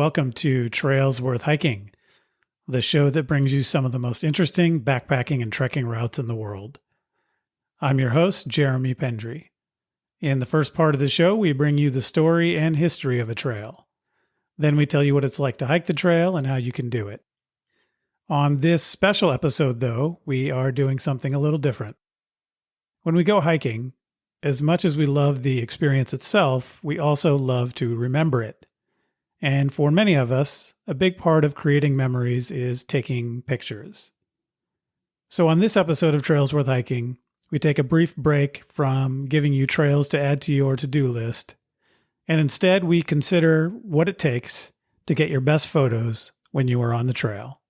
welcome to Trails Worth Hiking, the show that brings you some of the most interesting backpacking and trekking routes in the world. I'm your host, Jeremy Pendry. In the first part of the show, we bring you the story and history of a trail. Then we tell you what it's like to hike the trail and how you can do it. On this special episode, though, we are doing something a little different. When we go hiking, as much as we love the experience itself, we also love to remember it. And for many of us, a big part of creating memories is taking pictures. So on this episode of Trails Worth Hiking, we take a brief break from giving you trails to add to your to-do list, and instead we consider what it takes to get your best photos when you are on the trail.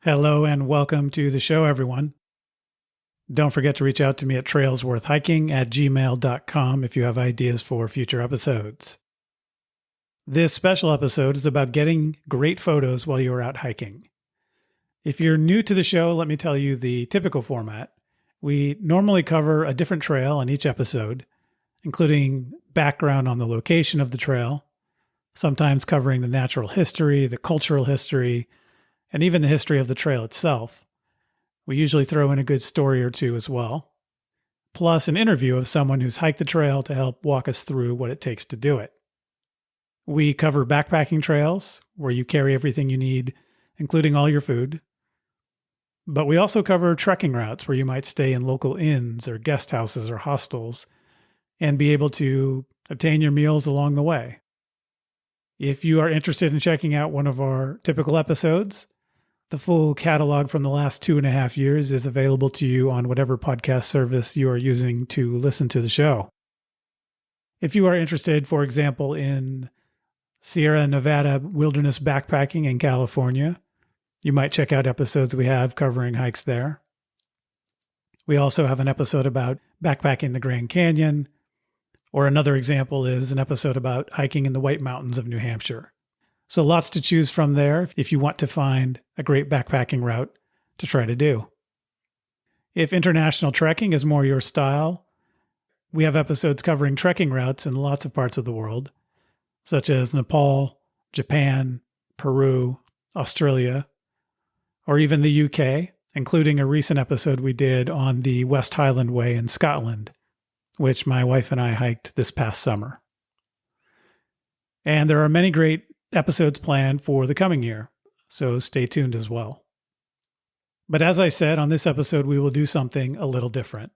Hello and welcome to the show, everyone. Don't forget to reach out to me at trailsworthhiking@gmail.com if you have ideas for future episodes. This special episode is about getting great photos while you are out hiking. If you're new to the show, let me tell you the typical format. We normally cover a different trail in each episode, including background on the location of the trail, sometimes covering the natural history, the cultural history, and even the history of the trail itself. We usually throw in a good story or two as well, plus an interview of someone who's hiked the trail to help walk us through what it takes to do it. We cover backpacking trails, where you carry everything you need, including all your food. But we also cover trekking routes, where you might stay in local inns or guest houses or hostels, and be able to obtain your meals along the way. If you are interested in checking out one of our typical episodes, the full catalog from the last 2.5 years is available to you on whatever podcast service you are using to listen to the show. If you are interested, for example, in Sierra Nevada wilderness backpacking in California, you might check out episodes we have covering hikes there. We also have an episode about backpacking the Grand Canyon, or another example is an episode about hiking in the White Mountains of New Hampshire. So lots to choose from there if you want to find a great backpacking route to try to do. If international trekking is more your style, we have episodes covering trekking routes in lots of parts of the world, such as Nepal, Japan, Peru, Australia, or even the UK, including a recent episode we did on the West Highland Way in Scotland, which my wife and I hiked this past summer. And there are many great episodes planned for the coming year, so stay tuned as well. But as I said, on this episode, we will do something a little different.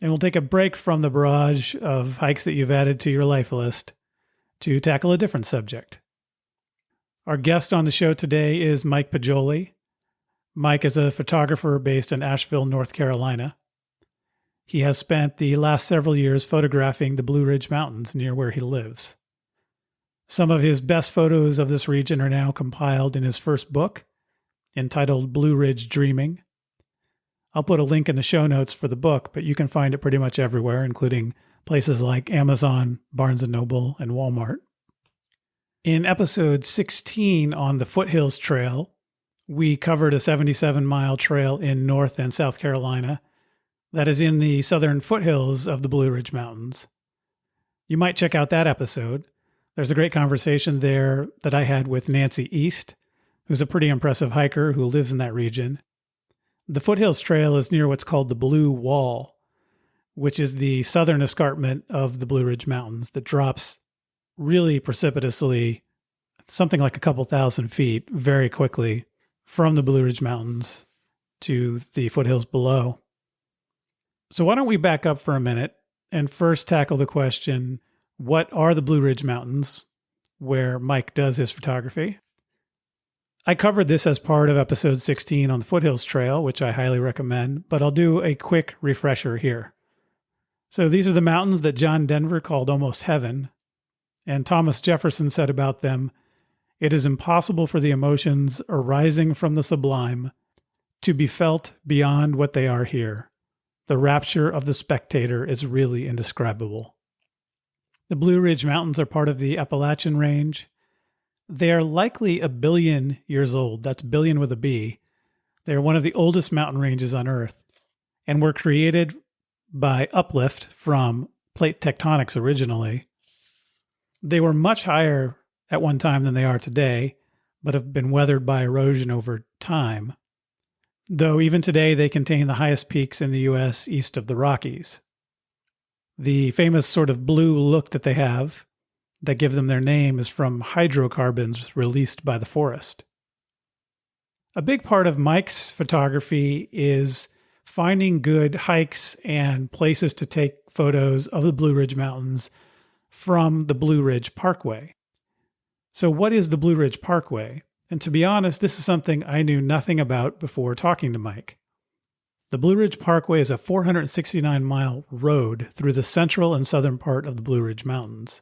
And we'll take a break from the barrage of hikes that you've added to your life list to tackle a different subject. Our guest on the show today is Mike Poggioli. Mike is a photographer based in Asheville, North Carolina. He has spent the last several years photographing the Blue Ridge Mountains near where he lives. Some of his best photos of this region are now compiled in his first book, entitled Blue Ridge Dreaming. I'll put a link in the show notes for the book, but you can find it pretty much everywhere, including places like Amazon, Barnes & Noble, and Walmart. In episode 16 on the Foothills Trail, we covered a 77-mile trail in North and South Carolina that is in the southern foothills of the Blue Ridge Mountains. You might check out that episode. There's a great conversation there that I had with Nancy East, who's a pretty impressive hiker who lives in that region. The Foothills Trail is near what's called the Blue Wall, which is the southern escarpment of the Blue Ridge Mountains that drops really precipitously, something like a couple thousand feet, very quickly from the Blue Ridge Mountains to the foothills below. So why don't we back up for a minute and first tackle the question, what are the Blue Ridge Mountains, where Mike does his photography? I covered this as part of episode 16 on the Foothills Trail, which I highly recommend, but I'll do a quick refresher here. So these are the mountains that John Denver called almost heaven, and Thomas Jefferson said about them, "It is impossible for the emotions arising from the sublime to be felt beyond what they are here. The rapture of the spectator is really indescribable." The Blue Ridge Mountains are part of the Appalachian Range. They are likely 1 billion years old. That's billion with a B. They are one of the oldest mountain ranges on Earth and were created by uplift from plate tectonics originally. They were much higher at one time than they are today, but have been weathered by erosion over time. Though even today they contain the highest peaks in the U.S. east of the Rockies. The famous sort of blue look that they have that give them their name is from hydrocarbons released by the forest. A big part of Mike's photography is finding good hikes and places to take photos of the Blue Ridge Mountains from the Blue Ridge Parkway. So what is the Blue Ridge Parkway? And to be honest, this is something I knew nothing about before talking to Mike. The Blue Ridge Parkway is a 469-mile road through the central and southern part of the Blue Ridge Mountains.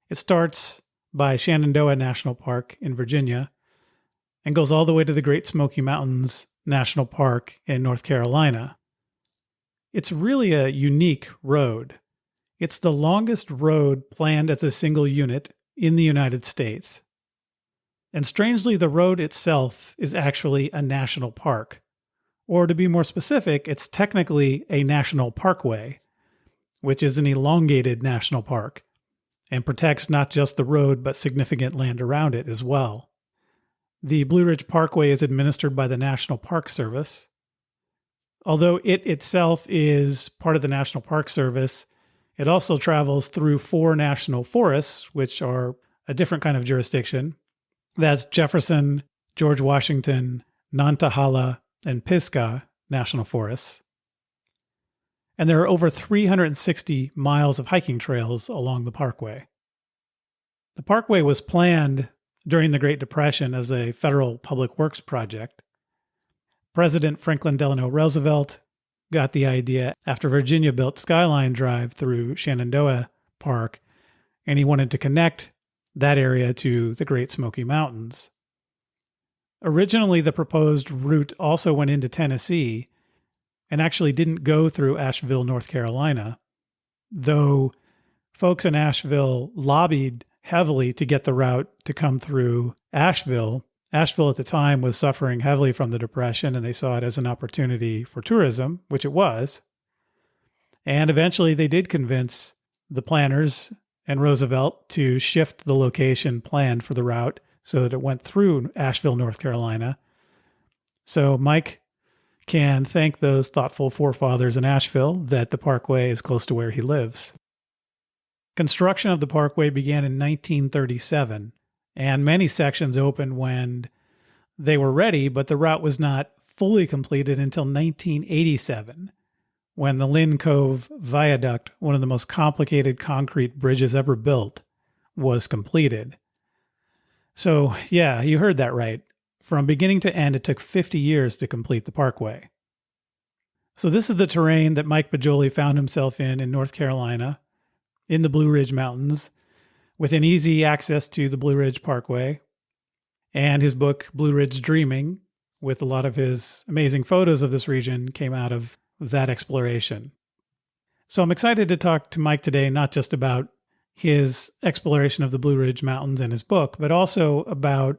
It starts by Shenandoah National Park in Virginia and goes all the way to the Great Smoky Mountains National Park in North Carolina. It's really a unique road. It's the longest road planned as a single unit in the United States. And strangely, the road itself is actually a national park. Or to be more specific, it's technically a national parkway, which is an elongated national park and protects not just the road, but significant land around it as well. The Blue Ridge Parkway is administered by the National Park Service. Although it itself is part of the National Park Service, it also travels through 4 national forests, which are a different kind of jurisdiction. That's Jefferson, George Washington, Nantahala, and Pisgah National Forests. And there are over 360 miles of hiking trails along the parkway. The parkway was planned during the Great Depression as a federal public works project. President Franklin Delano Roosevelt got the idea after Virginia built Skyline Drive through Shenandoah Park, and he wanted to connect that area to the Great Smoky Mountains. Originally, the proposed route also went into Tennessee and actually didn't go through Asheville, North Carolina, though folks in Asheville lobbied heavily to get the route to come through Asheville. Asheville at the time was suffering heavily from the Depression, and they saw it as an opportunity for tourism, which it was. And eventually they did convince the planners and Roosevelt to shift the location planned for the route so that it went through Asheville, North Carolina. So Mike can thank those thoughtful forefathers in Asheville that the parkway is close to where he lives. Construction of the parkway began in 1937, and many sections opened when they were ready, but the route was not fully completed until 1987, when the Lynn Cove Viaduct, one of the most complicated concrete bridges ever built, was completed. So, yeah, you heard that right. From beginning to end, it took 50 years to complete the parkway. So this is the terrain that Mike Poggioli found himself in North Carolina, in the Blue Ridge Mountains, within easy access to the Blue Ridge Parkway, and his book, Blue Ridge Dreaming, with a lot of his amazing photos of this region, came out of that exploration. So I'm excited to talk to Mike today, not just about his exploration of the Blue Ridge Mountains and his book, but also about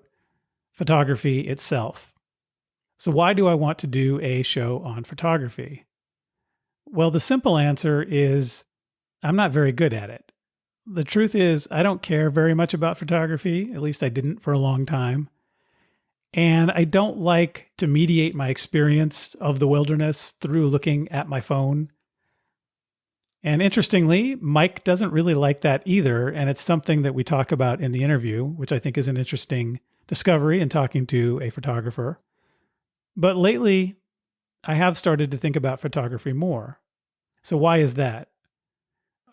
photography itself. So why do I want to do a show on photography? Well, the simple answer is I'm not very good at it. The truth is I don't care very much about photography, at least I didn't for a long time. And I don't like to mediate my experience of the wilderness through looking at my phone. And interestingly, Mike doesn't really like that either. And it's something that we talk about in the interview, which I think is an interesting discovery in talking to a photographer. But lately, I have started to think about photography more. So why is that?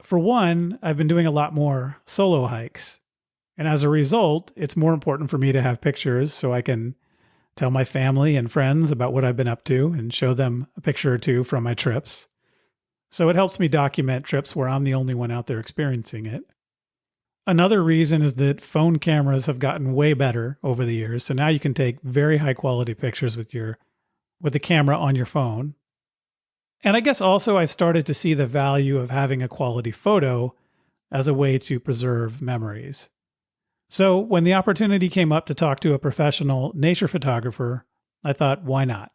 For one, I've been doing a lot more solo hikes. And as a result, it's more important for me to have pictures so I can tell my family and friends about what I've been up to and show them a picture or two from my trips. So it helps me document trips where I'm the only one out there experiencing it. Another reason is that phone cameras have gotten way better over the years. So now you can take very high quality pictures with the camera on your phone. And I guess also I've started to see the value of having a quality photo as a way to preserve memories. So when the opportunity came up to talk to a professional nature photographer, I thought, why not?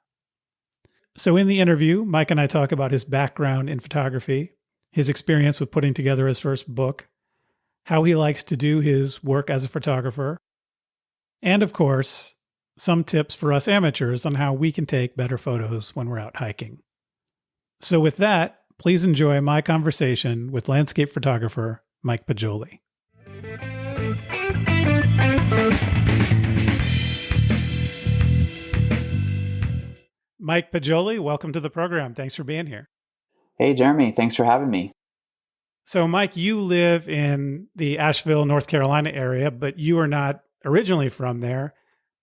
So in the interview, Mike and I talk about his background in photography, his experience with putting together his first book, how he likes to do his work as a photographer, and of course, some tips for us amateurs on how we can take better photos when we're out hiking. So with that, please enjoy my conversation with landscape photographer Mike Poggioli. Mike Poggioli, welcome to the program. Thanks for being here. Hey, Jeremy. Thanks for having me. So, Mike, you live in the Asheville, North Carolina area, but you are not originally from there.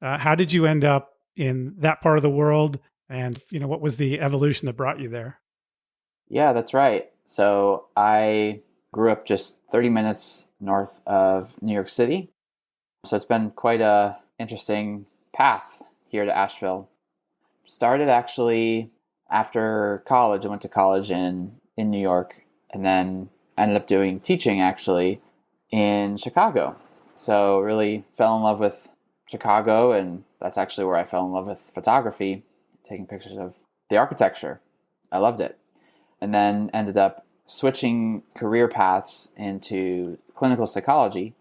How did you end up in that part of the world? And, what was the evolution that brought you there? Yeah, that's right. So I grew up just 30 minutes north of New York City. So it's been quite a interesting path here to Asheville. Started actually after college. I went to college in New York, and then ended up doing teaching actually in Chicago. So really fell in love with Chicago, and that's actually where I fell in love with photography, taking pictures of the architecture. I loved it. And then ended up switching career paths into clinical psychology.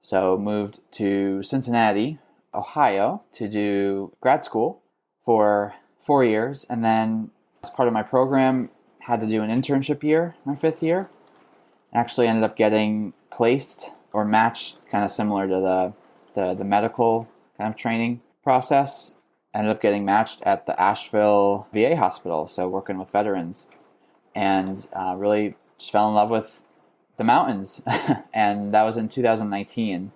So moved to Cincinnati, Ohio to do grad school for 4 years. And then as part of my program, had to do an internship year, my 5th year. Actually ended up getting placed or matched, kind of similar to the medical kind of training process. Ended up getting matched at the Asheville VA hospital, so working with veterans. And really just fell in love with the mountains. And that was in 2019.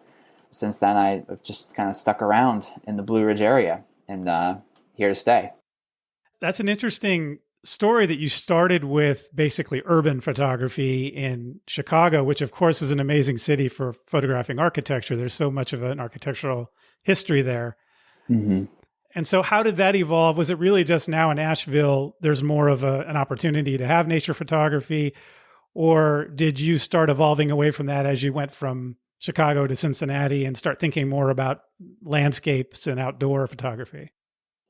Since then, I've just kind of stuck around in the Blue Ridge area and here to stay. That's an interesting story that you started with basically urban photography in Chicago, which of course is an amazing city for photographing architecture. There's so much of an architectural history there. Mm-hmm. And so how did that evolve? Was it really just now in Asheville, there's more of an opportunity to have nature photography? Or did you start evolving away from that as you went from Chicago to Cincinnati and start thinking more about landscapes and outdoor photography?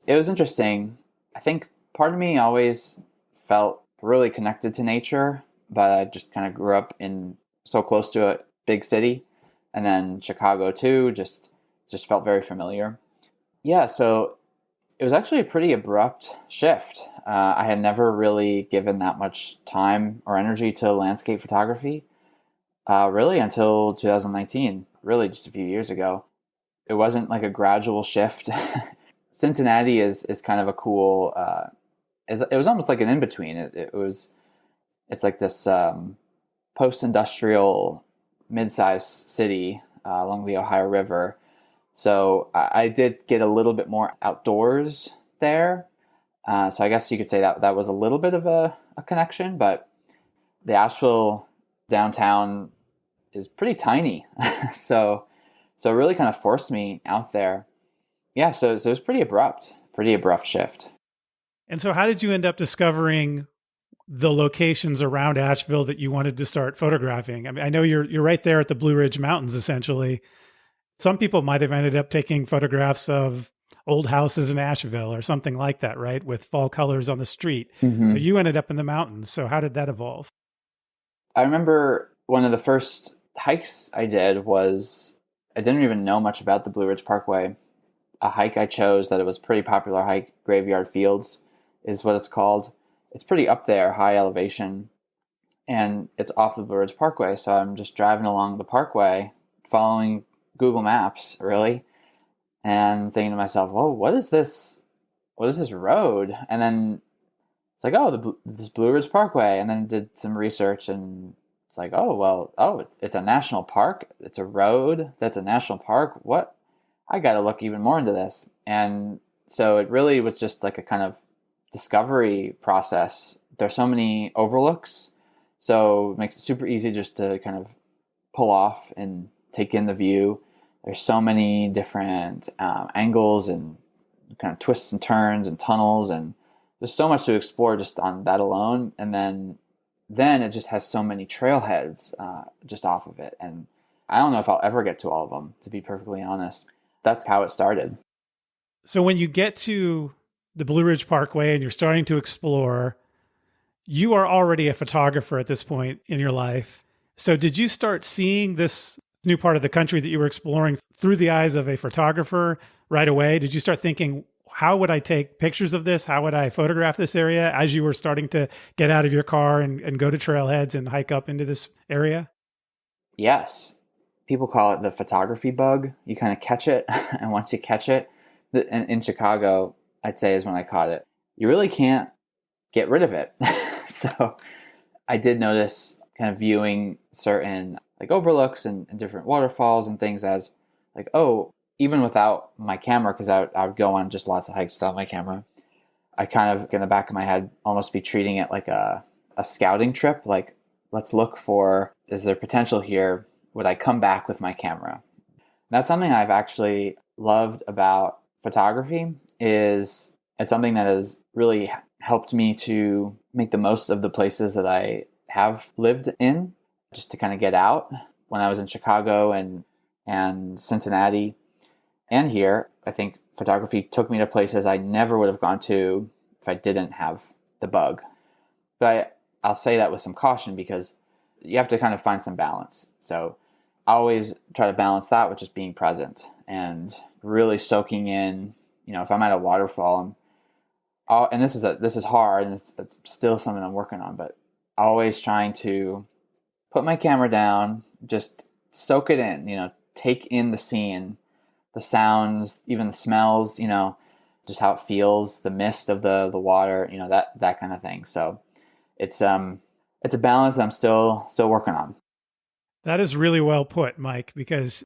It was interesting. I think part of me always felt really connected to nature, but I just kind of grew up in so close to a big city. And then Chicago too, just felt very familiar. Yeah, so it was actually a pretty abrupt shift. I had never really given that much time or energy to landscape photography, really until 2019, really just a few years ago. It wasn't like a gradual shift. Cincinnati is kind of a cool, it was almost like an in-between. It's like this post-industrial mid-sized city along the Ohio River. So I did get a little bit more outdoors there. So I guess you could say that was a little bit of a connection, but the Asheville downtown is pretty tiny. so it really kind of forced me out there. Yeah, so it was pretty abrupt shift. And so how did you end up discovering the locations around Asheville that you wanted to start photographing? I mean, I know you're right there at the Blue Ridge Mountains, essentially. Some people might have ended up taking photographs of old houses in Asheville or something like that, right? With fall colors on the street. Mm-hmm. But you ended up in the mountains. So how did that evolve? I remember one of the first hikes I did was, I didn't even know much about the Blue Ridge Parkway. A hike I chose that it was a pretty popular hike, Graveyard Fields is what it's called. It's pretty up there, high elevation, and it's off the Blue Ridge Parkway. So I'm just driving along the parkway, following Google Maps, really, and thinking to myself, "Whoa, what is this? What is this road?" And then it's like, "Oh, this Blue Ridge Parkway." And then did some research, and it's like, it's a national park. It's a road that's a national park. What? I got to look even more into this. And so it really was just like a kind of discovery process. There's so many overlooks, so it makes it super easy just to kind of pull off and take in the view. There's so many different angles and kind of twists and turns and tunnels, and there's so much to explore just on that alone. And then then it just has so many trailheads just off of it. And I don't know if I'll ever get to all of them, to be perfectly honest. That's how it started. So when you get to the Blue Ridge Parkway and you're starting to explore, you are already a photographer at this point in your life. So did you start seeing this new part of the country that you were exploring through the eyes of a photographer right away? Did you start thinking, how would I take pictures of this? How would I photograph this area as you were starting to get out of your car and go to trailheads and hike up into this area? Yes. People call it the photography bug. You kind of catch it. And once you catch it, in Chicago, I'd say is when I caught it, you really can't get rid of it. So I did notice kind of viewing certain like overlooks and different waterfalls and things as like, oh, even without my camera, because I would go on just lots of hikes without my camera, I kind of, in the back of my head, almost be treating it like a scouting trip. Like, let's look for, is there potential here? Would I come back with my camera? That's something I've actually loved about photography. Is it's something that has really helped me to make the most of the places that I have lived in, just to kind of get out. When I was in Chicago and Cincinnati and here, I think photography took me to places I never would have gone to if I didn't have the bug. But I'll say that with some caution, because you have to kind of find some balance. So I always try to balance that with just being present and really soaking in, if I'm at a waterfall, and this is hard, and it's still something I'm working on, but always trying to put my camera down, just soak it in, take in the scene, the sounds, even the smells, just how it feels, the mist of the water, that kind of thing. So it's a balance I'm still working on. That is really well put, Mike, because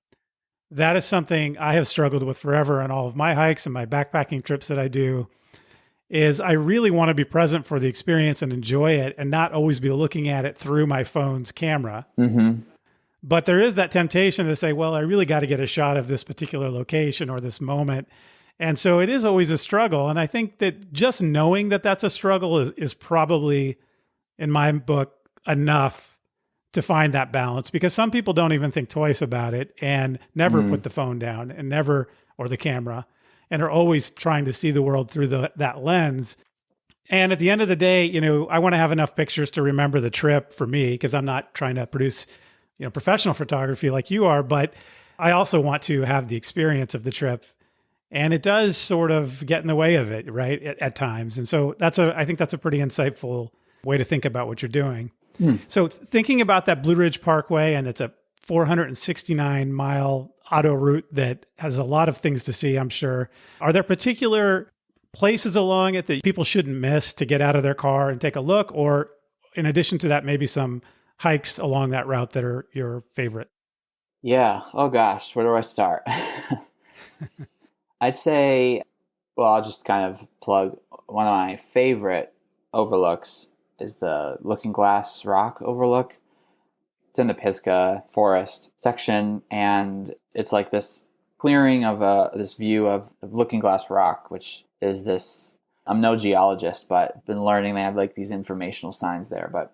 that is something I have struggled with forever on all of my hikes and my backpacking trips that I do. Is I really want to be present for the experience and enjoy it, and not always be looking at it through my phone's camera. Mm-hmm. But there is that temptation to say, well, I really got to get a shot of this particular location or this moment. And so it is always a struggle. And I think that just knowing that that's a struggle is probably, in my book, enough to find that balance, because some people don't even think twice about it and never put the phone down and never, or the camera, and are always trying to see the world through that lens. And at the end of the day, I want to have enough pictures to remember the trip for me, because I'm not trying to produce, professional photography like you are, but I also want to have the experience of the trip. And it does sort of get in the way of it, right? At times. And so I think that's a pretty insightful way to think about what you're doing. So thinking about that Blue Ridge Parkway, and it's a 469-mile auto route that has a lot of things to see, I'm sure. Are there particular places along it that people shouldn't miss to get out of their car and take a look? Or in addition to that, maybe some hikes along that route that are your favorite? Yeah. Oh gosh, where do I start? I'd say, well, I'll just kind of plug one of my favorite overlooks is the Looking Glass Rock overlook. It's in the Pisgah Forest section, and it's like this clearing of this view of Looking Glass Rock, which is this. I'm no geologist, but I've been learning they have like these informational signs there. But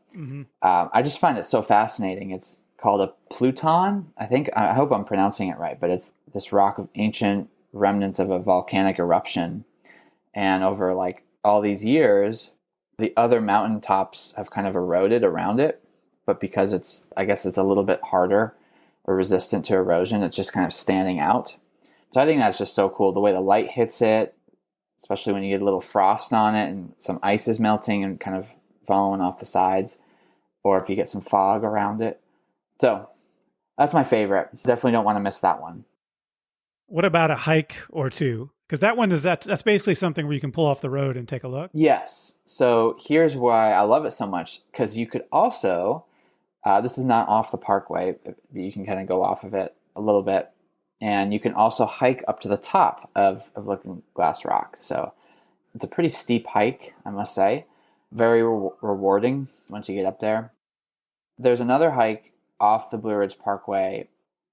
I just find it so fascinating. It's called a pluton. I hope I'm pronouncing it right, but it's this rock of ancient remnants of a volcanic eruption, and over like all these years, the other mountaintops have kind of eroded around it, but because I guess it's a little bit harder or resistant to erosion, it's just kind of standing out. So I think that's just so cool, the way the light hits it, especially when you get a little frost on it and some ice is melting and kind of falling off the sides, or if you get some fog around it. So that's my favorite. Definitely don't want to miss that one. What about a hike or two? Because that's basically something where you can pull off the road and take a look. Yes. So here's why I love it so much, because you could also, this is not off the parkway, but you can kind of go off of it a little bit, and you can also hike up to the top of Looking Glass Rock. So it's a pretty steep hike, I must say. Very rewarding once you get up there. There's another hike off the Blue Ridge Parkway.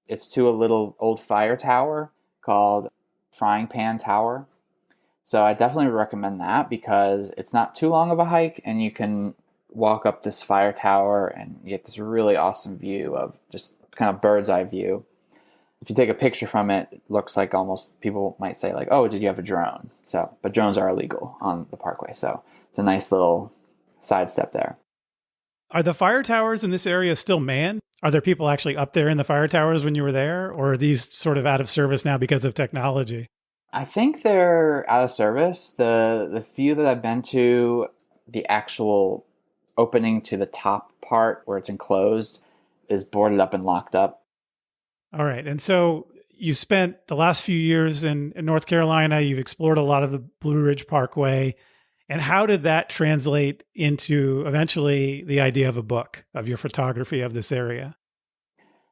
It's to a little old fire tower called Frying Pan Tower. So I definitely recommend that, because it's not too long of a hike, and you can walk up this fire tower and you get this really awesome view of just kind of bird's eye view. If you take a picture from it, it looks like almost people might say like, oh, did you have a drone? So, but drones are illegal on the parkway. So it's a nice little sidestep there. Are the fire towers in this area still manned? Are there people actually up there in the fire towers when you were there? Or are these sort of out of service now because of technology? I think they're out of service. The few that I've been to, the actual opening to the top part where it's enclosed is boarded up and locked up. All right. And so you spent the last few years in North Carolina. You've explored a lot of the Blue Ridge Parkway. And how did that translate into eventually the idea of a book of your photography of this area?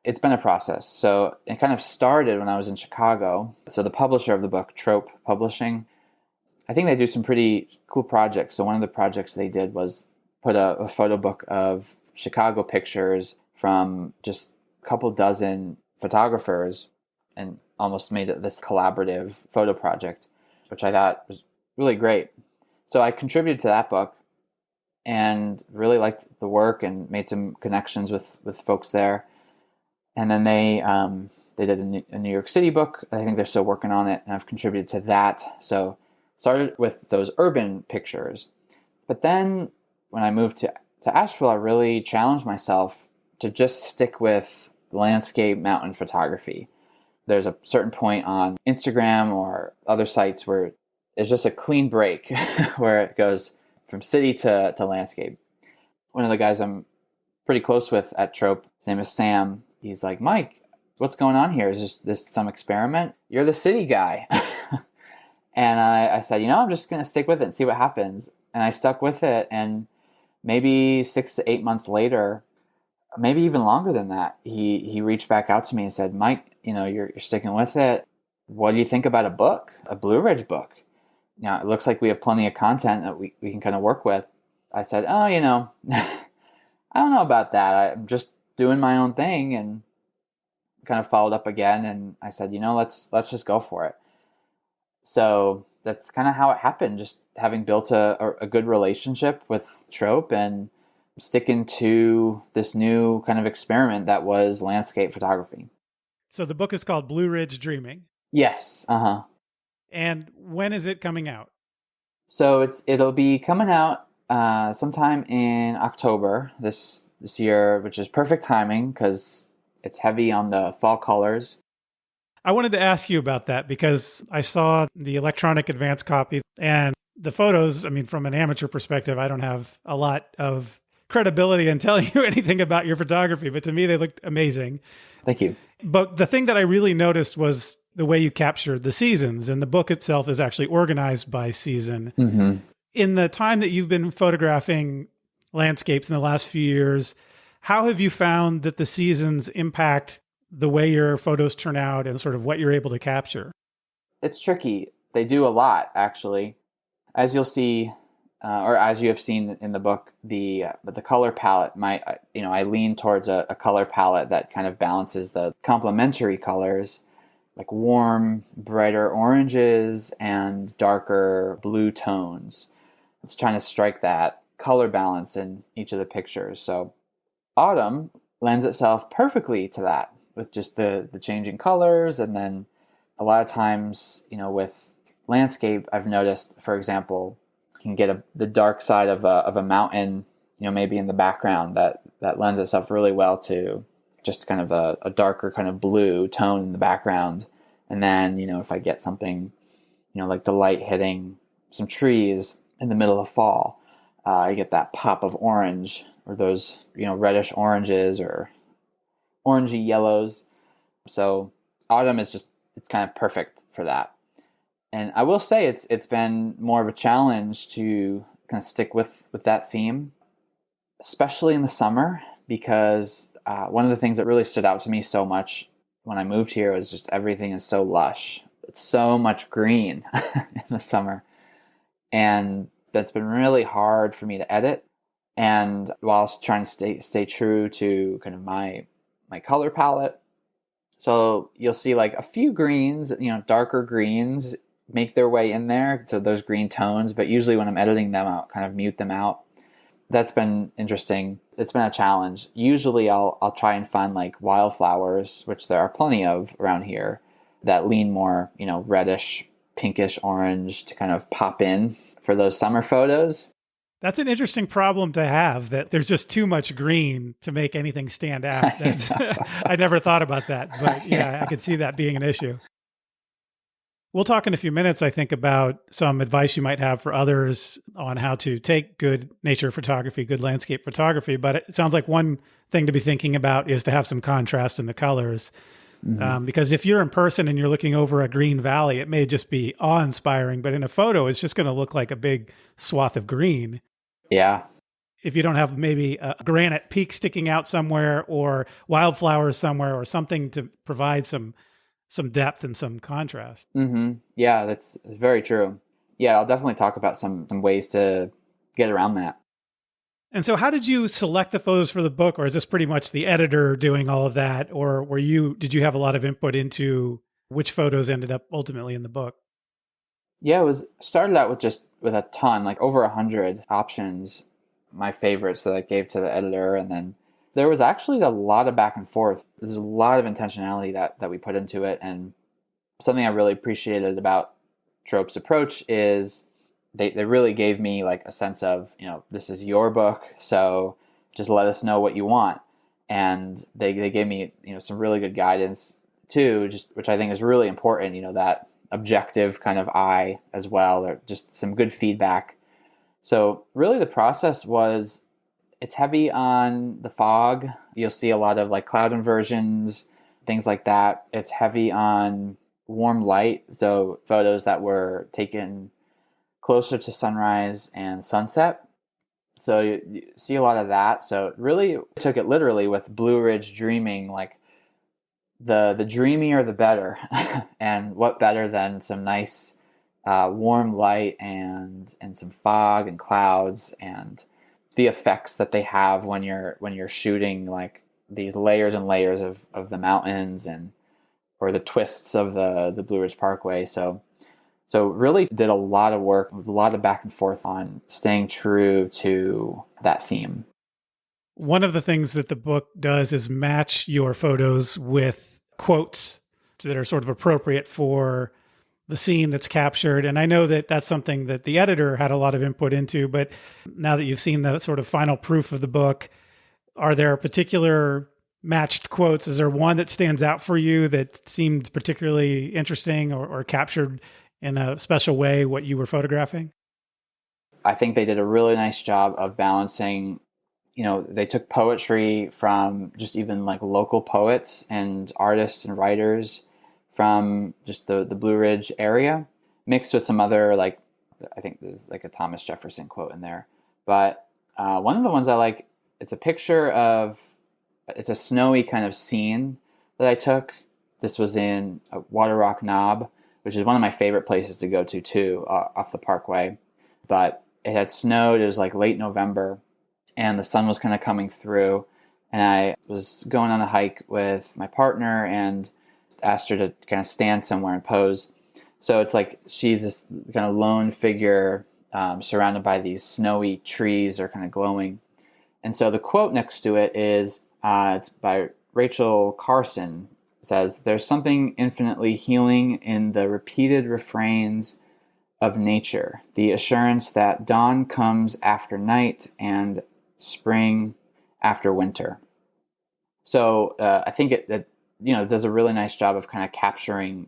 It's been a process. So it kind of started when I was in Chicago. So the publisher of the book, Trope Publishing, I think they do some pretty cool projects. So one of the projects they did was put a photo book of Chicago pictures from just a couple dozen photographers and almost made it this collaborative photo project, which I thought was really great. So I contributed to that book and really liked the work and made some connections with folks there. And then they did a New York City book. I think they're still working on it, and I've contributed to that. So started with those urban pictures. But then when I moved to Asheville, I really challenged myself to just stick with landscape mountain photography. There's a certain point on Instagram or other sites where it's just a clean break where it goes from city to landscape. One of the guys I'm pretty close with at Trope, his name is Sam. He's like, Mike, what's going on here? Is this some experiment? You're the city guy. And I said, I'm just going to stick with it and see what happens. And I stuck with it. And maybe 6 to 8 months later, maybe even longer than that, he reached back out to me and said, Mike, you're sticking with it. What do you think about a book, a Blue Ridge book? It looks like we have plenty of content that we can kind of work with. I said, oh, I don't know about that. I'm just doing my own thing, and kind of followed up again. And I said, let's just go for it. So that's kind of how it happened. Just having built a good relationship with Trope and sticking to this new kind of experiment that was landscape photography. So the book is called Blue Ridge Dreaming. Yes. Uh-huh. And when is it coming out? So it'll be coming out sometime in October this year, which is perfect timing because it's heavy on the fall colors. I wanted to ask you about that because I saw the electronic advance copy and the photos. I mean, from an amateur perspective, I don't have a lot of credibility in telling you anything about your photography, but to me, they looked amazing. Thank you. But the thing that I really noticed was the way you captured the seasons, and the book itself is actually organized by season. Mm-hmm. In the time that you've been photographing landscapes in the last few years, how have you found that the seasons impact the way your photos turn out and sort of what you're able to capture? It's tricky. They do a lot, actually. As you'll see, or as you have seen in the book, the color palette I lean towards a color palette that kind of balances the complementary colors, like warm, brighter oranges and darker blue tones. It's trying to strike that color balance in each of the pictures. So autumn lends itself perfectly to that with just the changing colors. And then a lot of times, with landscape, I've noticed, for example, you can get the dark side of a mountain, maybe in the background that lends itself really well to just kind of a darker kind of blue tone in the background. And then, if I get something, like the light hitting some trees in the middle of fall, I get that pop of orange or those, reddish oranges or orangey yellows. So autumn is it's kind of perfect for that. And I will say it's been more of a challenge to kind of stick with that theme, especially in the summer, because one of the things that really stood out to me so much when I moved here was just everything is so lush. It's so much green in the summer. And that's been really hard for me to edit. And while trying to stay true to kind of my color palette. So you'll see like a few greens, darker greens make their way in there. So those green tones, but usually when I'm editing them out, kind of mute them out. That's been interesting. It's been a challenge. Usually I'll try and find like wildflowers, which there are plenty of around here, that lean more, reddish, pinkish orange to kind of pop in for those summer photos. That's an interesting problem to have, that there's just too much green to make anything stand out. I never thought about that, but yeah, I could see that being an issue. We'll talk in a few minutes, I think, about some advice you might have for others on how to take good nature photography, good landscape photography. But it sounds like one thing to be thinking about is to have some contrast in the colors. Mm-hmm. Because if you're in person and you're looking over a green valley, it may just be awe-inspiring, but in a photo, it's just going to look like a big swath of green. Yeah. If you don't have maybe a granite peak sticking out somewhere or wildflowers somewhere or something to provide some depth and some contrast. Mm-hmm. Yeah, that's very true. Yeah, I'll definitely talk about some ways to get around that. And so how did you select the photos for the book? Or is this pretty much the editor doing all of that? Or did you have a lot of input into which photos ended up ultimately in the book? Yeah, it started out with a ton, like over 100 options, my favorites that I gave to the editor. And then there was actually a lot of back and forth. There's a lot of intentionality that we put into it. And something I really appreciated about Trope's approach is they really gave me like a sense of, this is your book, so just let us know what you want. And they gave me, some really good guidance too, which I think is really important, that objective kind of eye as well, or just some good feedback. So really the process was, it's heavy on the fog. You'll see a lot of like cloud inversions, things like that. It's heavy on warm light. So photos that were taken closer to sunrise and sunset. So you see a lot of that. So really took it literally with Blue Ridge dreaming, like the dreamier the better. And what better than some nice warm light and some fog and clouds and the effects that they have when you're shooting like these layers and layers of the mountains or the twists of the Blue Ridge Parkway. So really did a lot of work, a lot of back and forth on staying true to that theme. One of the things that the book does is match your photos with quotes that are sort of appropriate for the scene that's captured. And I know that that's something that the editor had a lot of input into, but now that you've seen the sort of final proof of the book, are there particular matched quotes? Is there one that stands out for you that seemed particularly interesting or captured in a special way what you were photographing? I think they did a really nice job of balancing, they took poetry from just even like local poets and artists and writers from just the Blue Ridge area, mixed with some other, like, I think there's like a Thomas Jefferson quote in there. But one of the ones I like, it's a snowy kind of scene that I took. This was in Water Rock Knob, which is one of my favorite places to go to too, off the parkway. But it had snowed, it was like late November, and the sun was kind of coming through. And I was going on a hike with my partner and asked her to kind of stand somewhere and pose. So it's like she's this kind of lone figure surrounded by these snowy trees or kind of glowing. And so the quote next to it is, it's by Rachel Carson. It says, "There's something infinitely healing in the repeated refrains of nature, the assurance that dawn comes after night and spring after winter." So I think it does a really nice job of kind of capturing,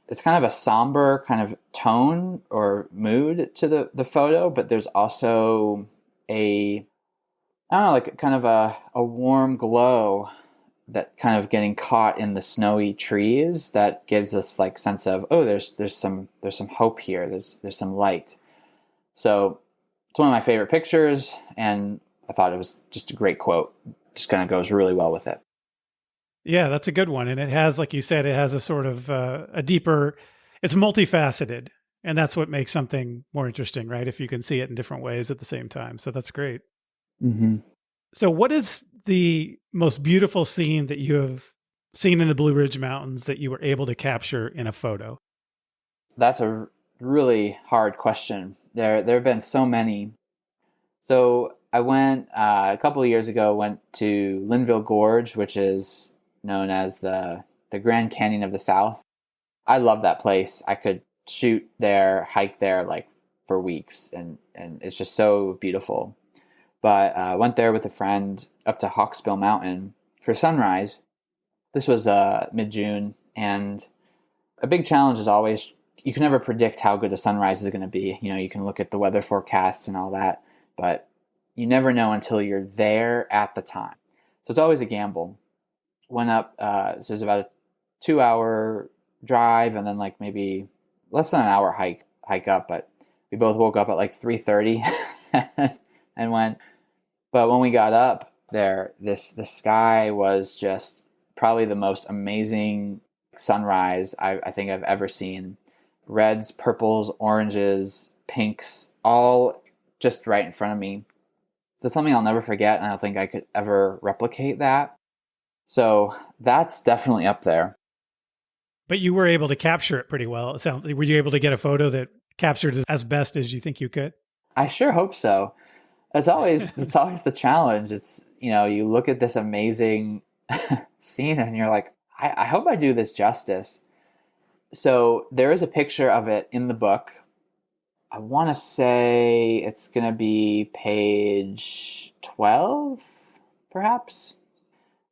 it's kind of a somber kind of tone or mood to the photo, but there's also like kind of a warm glow that kind of getting caught in the snowy trees that gives us like sense of, oh, there's some hope here. There's some light. So it's one of my favorite pictures, and I thought it was just a great quote. Just kind of goes really well with it. Yeah, that's a good one. And it has, like you said, it has a sort of a deeper, it's multifaceted. And that's what makes something more interesting, right? If you can see it in different ways at the same time. So that's great. Mm-hmm. So what is the most beautiful scene that you have seen in the Blue Ridge Mountains that you were able to capture in a photo? That's a really hard question. There have been so many. So I went a couple of years ago, went to Linville Gorge, which is known as the Grand Canyon of the South. I love that place. I could shoot there, hike there like for weeks, and it's just so beautiful. But I went there with a friend up to Hawksbill Mountain for sunrise. This was mid-June, and a big challenge is always, you can never predict how good a sunrise is going to be. You know, you can look at the weather forecasts and all that, but you never know until you're there at the time. So it's always a gamble. Went up, so it was about a 2-hour drive and then like maybe less than an hour hike up, but we both woke up at like 3:30 and went. But when we got up there, the sky was just probably the most amazing sunrise I think I've ever seen. Reds, purples, oranges, pinks, all just right in front of me. That's something I'll never forget, and I don't think I could ever replicate that. So that's definitely up there. But you were able to capture it pretty well. It sounds like, were you able to get a photo that captured it as best as you think you could? I sure hope so. It's always the challenge. It's, you know, you look at this amazing scene and you're like, I hope I do this justice. So there is a picture of it in the book. I want to say it's going to be page 12, perhaps.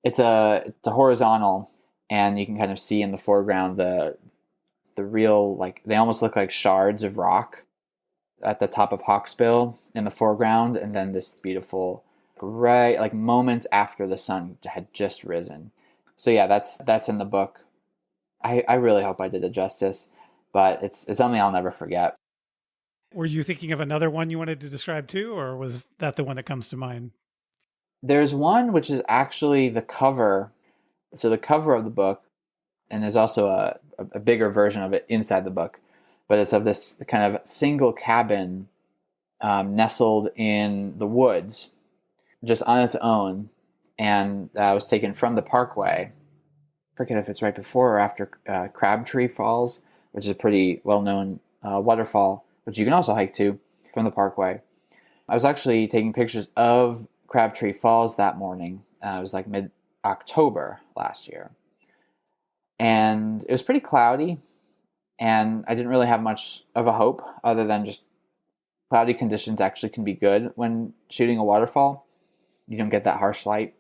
It's a horizontal, and you can kind of see in the foreground the real, like, they almost look like shards of rock at the top of Hawksbill in the foreground, and then this beautiful, right, like moments after the sun had just risen. So yeah, that's in the book. I really hope I did it justice, but it's something I'll never forget. Were you thinking of another one you wanted to describe too, or was that the one that comes to mind? There's one which is actually the cover. So the cover of the book, and there's also a bigger version of it inside the book, but it's of this kind of single cabin nestled in the woods, just on its own, and was taken from the parkway. I forget if it's right before or after Crabtree Falls, which is a pretty well-known waterfall, which you can also hike to from the parkway. I was actually taking pictures of Crabtree Falls that morning. It was like mid-October last year. And it was pretty cloudy, and I didn't really have much of a hope other than just cloudy conditions actually can be good when shooting a waterfall. You don't get that harsh light.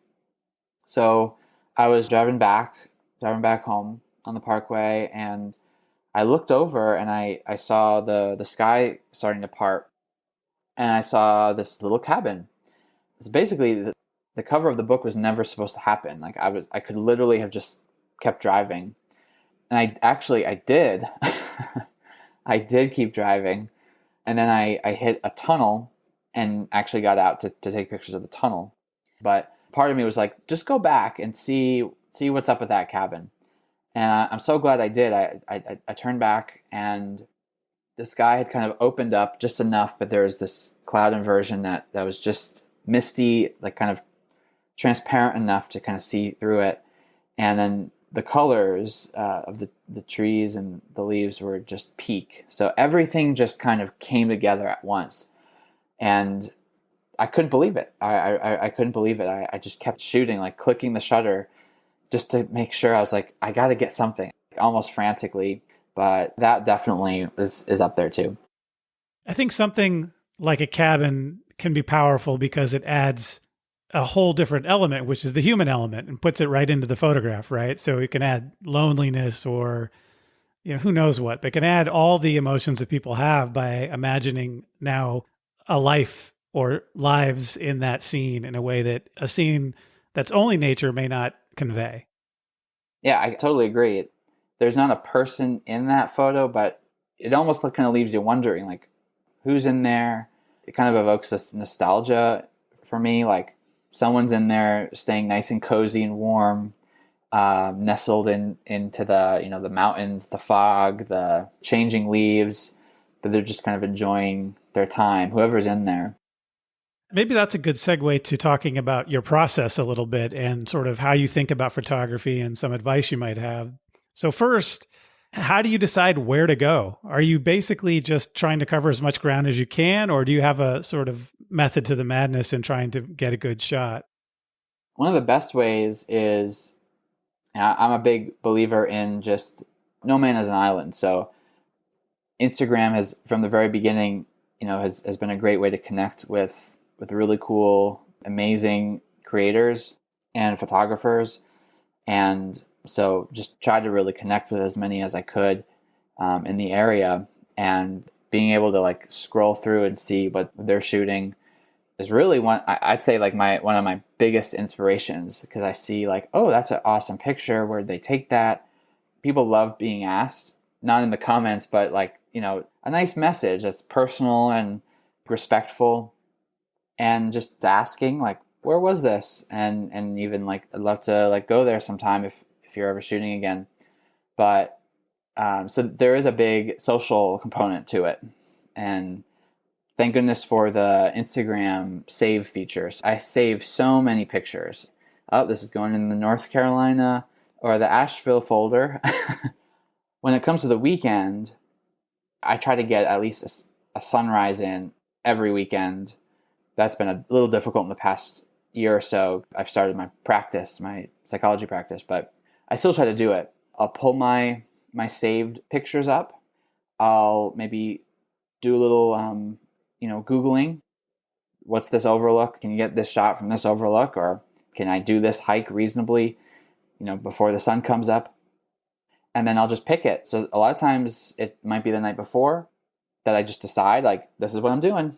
So I was driving back home on the parkway, and I looked over and I saw the sky starting to part, and I saw this little cabin. So basically, the cover of the book was never supposed to happen. Like I could literally have just kept driving, and I did. I did keep driving, and then I hit a tunnel and actually got out to take pictures of the tunnel. But part of me was like, just go back and see what's up with that cabin. And I'm so glad I did. I turned back, and the sky had kind of opened up just enough, but there was this cloud inversion that was just misty, like kind of transparent enough to kind of see through it. And then the colors of the trees and the leaves were just peak. So everything just kind of came together at once. And I couldn't believe it. I couldn't believe it. I just kept shooting, like clicking the shutter just to make sure. I was like, I got to get something, almost frantically. But that definitely is up there too. I think something like a cabin can be powerful because it adds a whole different element, which is the human element, and puts it right into the photograph, right? So it can add loneliness or, who knows what, but it can add all the emotions that people have by imagining now a life or lives in that scene in a way that a scene that's only nature may not convey. Yeah, I totally agree. There's not a person in that photo, but it almost kind of leaves you wondering, like, who's in there? It kind of evokes this nostalgia for me, like someone's in there staying nice and cozy and warm, nestled into the the mountains, the fog, the changing leaves, but they're just kind of enjoying their time, whoever's in there. Maybe that's a good segue to talking about your process a little bit and sort of how you think about photography and some advice you might have. So first, How do you decide where to go? Are you basically just trying to cover as much ground as you can, or do you have a sort of method to the madness in trying to get a good shot? One of the best ways is, and I'm a big believer in just no man is an island. So Instagram has, from the very beginning, has been a great way to connect with really cool, amazing creators and photographers. And so just tried to really connect with as many as I could in the area, and being able to like scroll through and see what they're shooting is really I'd say like one of my biggest inspirations, because I see like, oh, that's an awesome picture. Where'd they take that? People love being asked, not in the comments, but like, a nice message that's personal and respectful, and just asking like, where was this? And even like, I'd love to like go there sometime if you're ever shooting again. But so there is a big social component to it. And thank goodness for the Instagram save features. I save so many pictures. Oh, this is going in the North Carolina or the Asheville folder. When it comes to the weekend, I try to get at least a sunrise in every weekend. That's been a little difficult in the past year or so. I've started my psychology practice, but I still try to do it. I'll pull my saved pictures up. I'll maybe do a little, Googling. What's this overlook? Can you get this shot from this overlook? Or can I do this hike reasonably, before the sun comes up? And then I'll just pick it. So a lot of times it might be the night before that I just decide like, this is what I'm doing.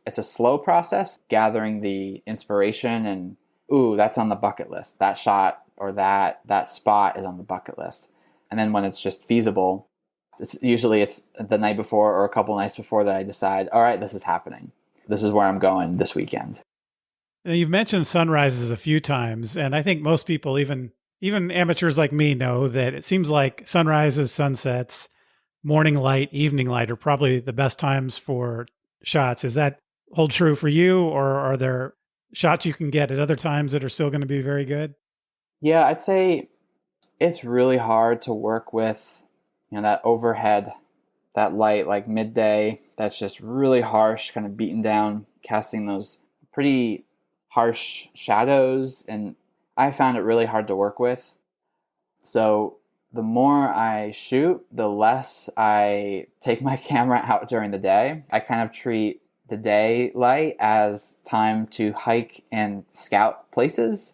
It's a slow process, gathering the inspiration and, ooh, that's on the bucket list. That shot or that spot is on the bucket list. And then when it's just feasible, it's the night before or a couple nights before that I decide, all right, this is happening. This is where I'm going this weekend. Now, you've mentioned sunrises a few times, and I think most people, even amateurs like me, know that it seems like sunrises, sunsets, morning light, evening light are probably the best times for shots. Is that hold true for you, or are there shots you can get at other times that are still going to be very good? Yeah, I'd say it's really hard to work with, that overhead, that light like midday, that's just really harsh, kind of beaten down, casting those pretty harsh shadows. And I found it really hard to work with. So the more I shoot, the less I take my camera out during the day. I kind of treat the daylight as time to hike and scout places.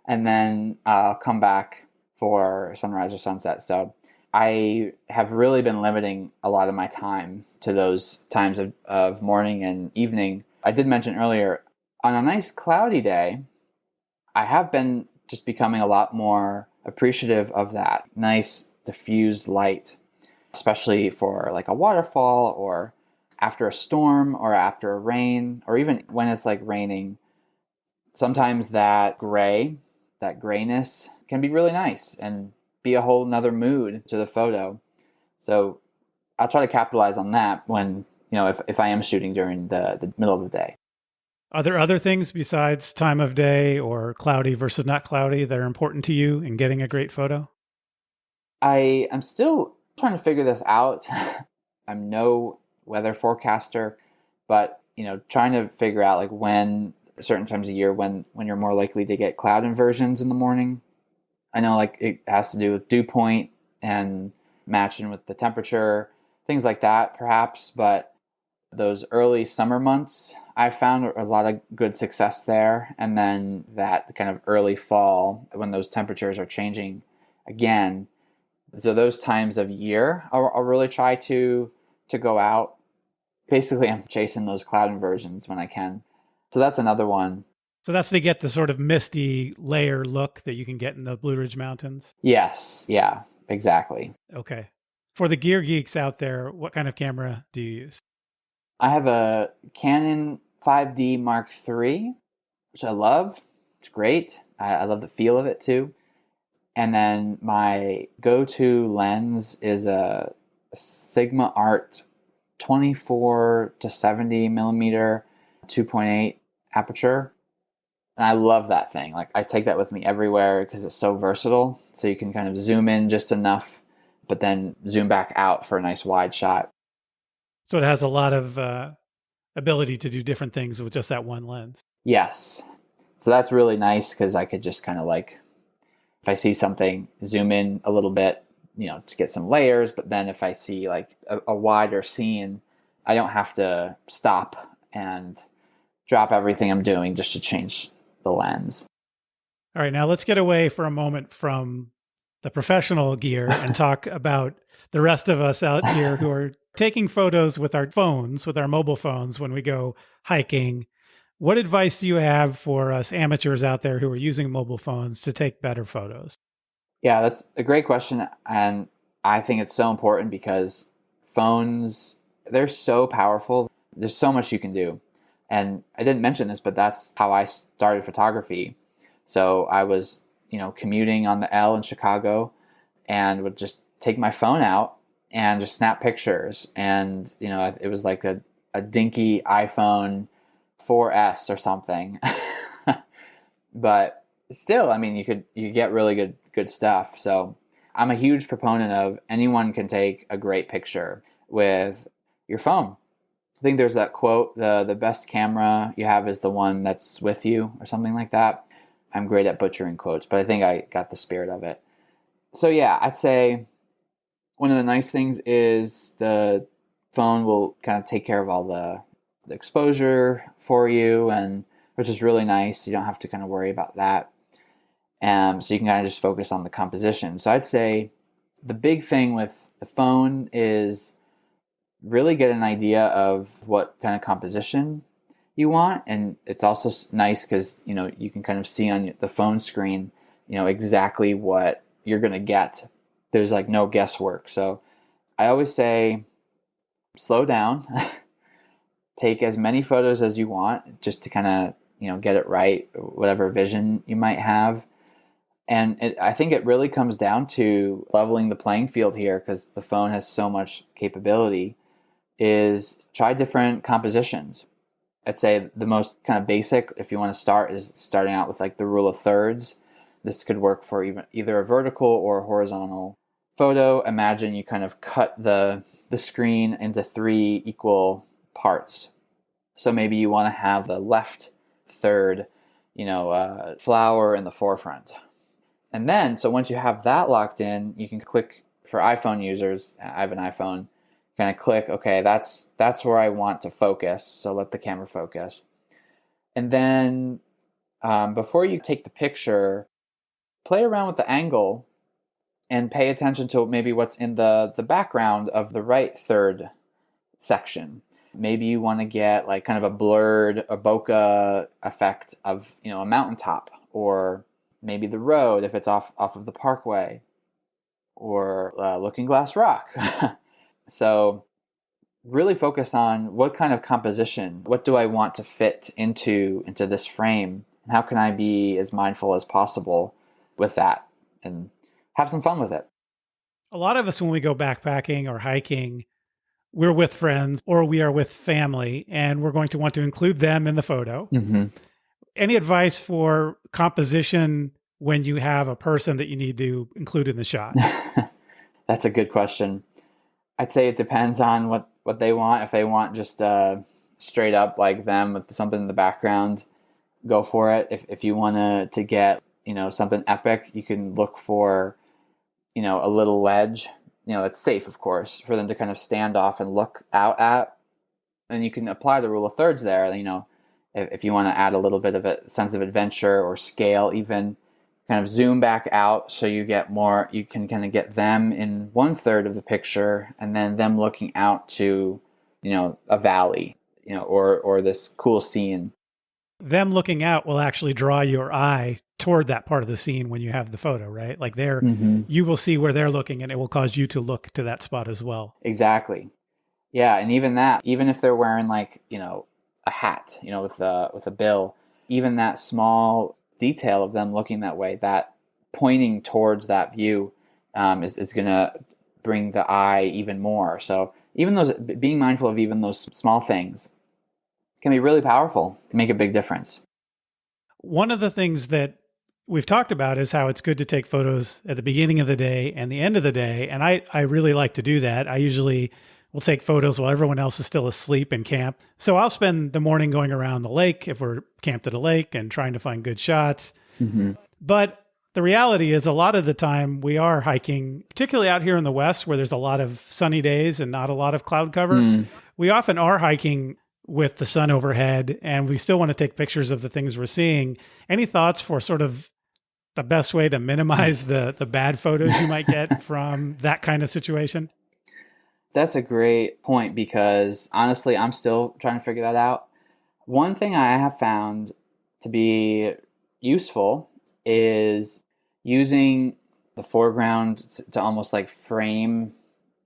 And then I'll come back for sunrise or sunset. So I have really been limiting a lot of my time to those times of morning and evening. I did mention earlier, on a nice cloudy day, I have been just becoming a lot more appreciative of that nice diffused light, especially for like a waterfall or after a storm or after a rain, or even when it's like raining. Sometimes that grayness can be really nice and be a whole nother mood to the photo. So I'll try to capitalize on that when, if I am shooting during the middle of the day. Are there other things besides time of day or cloudy versus not cloudy that are important to you in getting a great photo? I am still trying to figure this out. I'm no weather forecaster, but trying to figure out like when certain times of year when you're more likely to get cloud inversions in the morning. I know like it has to do with dew point and matching with the temperature, things like that perhaps, but those early summer months, I found a lot of good success there. And then that kind of early fall when those temperatures are changing again. So those times of year, I'll really try to go out. Basically, I'm chasing those cloud inversions when I can. So that's another one. So that's to get the sort of misty layer look that you can get in the Blue Ridge Mountains? Yes. Yeah, exactly. Okay. For the gear geeks out there, what kind of camera do you use? I have a Canon 5D Mark III, which I love. It's great. I love the feel of it too. And then my go-to lens is a Sigma Art 24 to 70 millimeter 2.8 aperture. And I love that thing. Like I take that with me everywhere because it's so versatile. So you can kind of zoom in just enough but then zoom back out for a nice wide shot. So it has a lot of ability to do different things with just that one lens. Yes. So that's really nice because I could just kind of like, if I see something, zoom in a little bit, to get some layers. But then if I see like a wider scene, I don't have to stop and drop everything I'm doing just to change the lens. All right, now let's get away for a moment from the professional gear and talk about the rest of us out here who are taking photos with our phones, with our mobile phones when we go hiking. What advice do you have for us amateurs out there who are using mobile phones to take better photos? Yeah, that's a great question. And I think it's so important because phones, they're so powerful. There's so much you can do. And I didn't mention this, but that's how I started photography. So I was, commuting on the L in Chicago and would just take my phone out and just snap pictures. And, it was like a dinky iPhone 4S or something. But still, you get really good stuff. So I'm a huge proponent of anyone can take a great picture with your phone. I think there's that quote, the best camera you have is the one that's with you, or something like that. I'm great at butchering quotes, but I think I got the spirit of it. So yeah, I'd say one of the nice things is the phone will kind of take care of all the exposure for you, and which is really nice. You don't have to kind of worry about that. So you can kind of just focus on the composition. So I'd say the big thing with the phone is really get an idea of what kind of composition you want. And it's also nice because, you can kind of see on the phone screen, exactly what you're going to get. There's like no guesswork. So I always say, slow down, take as many photos as you want just to kind of, get it right, whatever vision you might have. And I think it really comes down to leveling the playing field here, because the phone has so much capability, is try different compositions. I'd say the most kind of basic, if you want to start, is starting out with like the rule of thirds. This could work for either a vertical or horizontal photo. Imagine you kind of cut the screen into 3 equal parts. So maybe you want to have the left third, flower in the forefront. And then, so once you have that locked in, you can click, for iPhone users, I have an iPhone, kind of click, okay, that's where I want to focus. So let the camera focus. And then before you take the picture, play around with the angle and pay attention to maybe what's in the background of the right third section. Maybe you want to get like kind of a blurred, a bokeh effect of, a mountaintop, or maybe the road if it's off of the parkway, or Looking Glass Rock. So really focus on what kind of composition, what do I want to fit into this frame, and how can I be as mindful as possible with that and have some fun with it. A lot of us, when we go backpacking or hiking, we're with friends or we are with family, and we're going to want to include them in the photo. Mm-hmm. Any advice for composition when you have a person that you need to include in the shot? That's a good question. I'd say it depends on what they want. If they want just straight up like them with something in the background, go for it. If you want to get, something epic, you can look for, a little ledge. It's safe, of course, for them to kind of stand off and look out at. And you can apply the rule of thirds there. If you want to add a little bit of a sense of adventure or scale, even kind of zoom back out so you get more, you can kind of get them in 1/3 of the picture, and then them looking out to, a valley, or this cool scene. Them looking out will actually draw your eye toward that part of the scene when you have the photo, right? Like you will see where they're looking, and it will cause you to look to that spot as well. Exactly. Yeah. And even if they're wearing like, a hat, with a bill, even that small detail of them looking that way, that pointing towards that view is going to bring the eye even more. So even being mindful of even those small things can be really powerful, make a big difference. One of the things that we've talked about is how it's good to take photos at the beginning of the day and the end of the day. And I really like to do that. I usually will take photos while everyone else is still asleep in camp. So I'll spend the morning going around the lake if we're camped at a lake and trying to find good shots. Mm-hmm. But the reality is a lot of the time we are hiking, particularly out here in the West where there's a lot of sunny days and not a lot of cloud cover. We often are hiking with the sun overhead and we still want to take pictures of the things we're seeing. Any thoughts for sort of the best way to minimize the bad photos you might get from that kind of situation? That's a great point because honestly, I'm still trying to figure that out. One thing I have found to be useful is using the foreground to almost like frame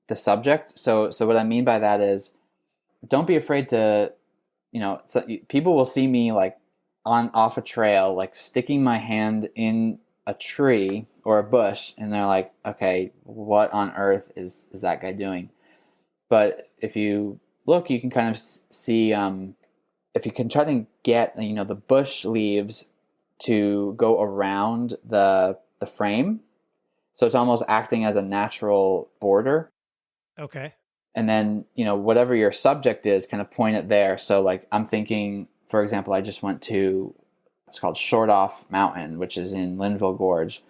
the subject. So what I mean by that is don't be afraid to, people will see me like off a trail, like sticking my hand in a tree or a bush, and they're like, okay, what on earth is that guy doing? But if you look, you can kind of see, if you can try to get, the bush leaves to go around the frame. So it's almost acting as a natural border. Okay. And then, whatever your subject is, kind of point it there. So like I'm thinking, for example, I just went to, it's called Short Off Mountain, which is in Linville Gorge.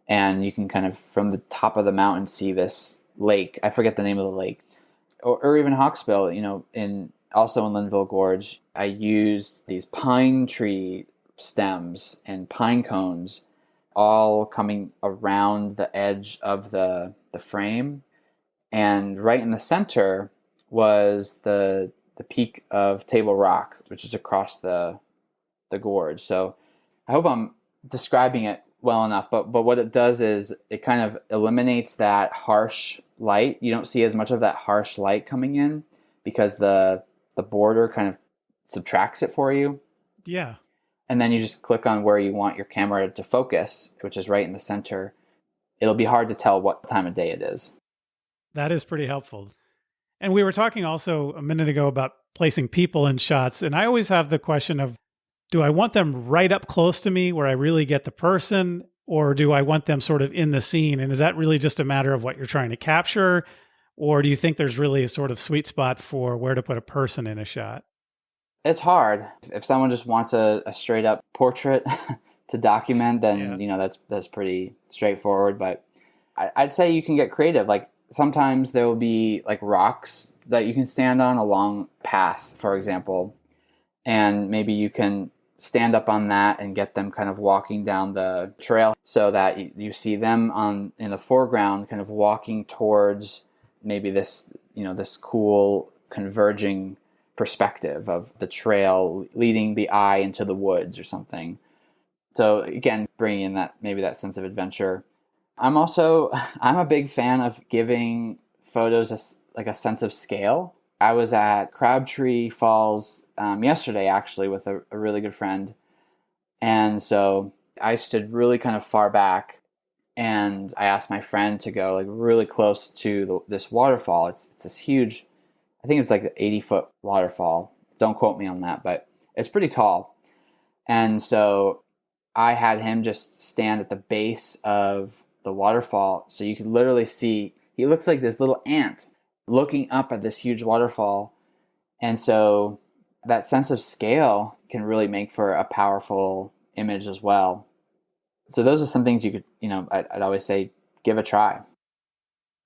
And you can kind of, from the top of the mountain, see this lake. I forget the name of the lake. Or even Hawksbill, also in Linville Gorge, I used these pine tree stems and pine cones all coming around the edge of the frame. And right in the center was the peak of Table Rock, which is across the gorge. So I hope I'm describing it well enough, but what it does is it kind of eliminates that harsh light. You don't see as much of that harsh light coming in because the border kind of subtracts it for you. Yeah. And then you just click on where you want your camera to focus, which is right in the center. It'll be hard to tell what time of day it is. That is pretty helpful. And we were talking also a minute ago about placing people in shots. And I always have the question of, do I want them right up close to me where I really get the person, or do I want them sort of in the scene? And is that really just a matter of what you're trying to capture? Or do you think there's really a sort of sweet spot for where to put a person in a shot? It's hard. If someone just wants a straight up portrait to document, then, that's pretty straightforward. But I'd say you can get creative. Like sometimes there will be like rocks that you can stand on a long path, for example, and maybe you can stand up on that and get them kind of walking down the trail so that you see them in the foreground kind of walking towards maybe this cool converging perspective of the trail leading the eye into the woods or something. So again, bringing in that sense of adventure. I'm a big fan of giving photos a sense of scale. I was at Crabtree Falls yesterday, actually, with a really good friend. And so I stood really kind of far back, and I asked my friend to go like really close to this waterfall. It's this huge, I think it's like an 80-foot waterfall. Don't quote me on that, but it's pretty tall. And so I had him just stand at the base of the waterfall, so you could literally see, he looks like this little ant looking up at this huge waterfall. And so that sense of scale can really make for a powerful image as well. So those are some things you could, I'd always say, give a try.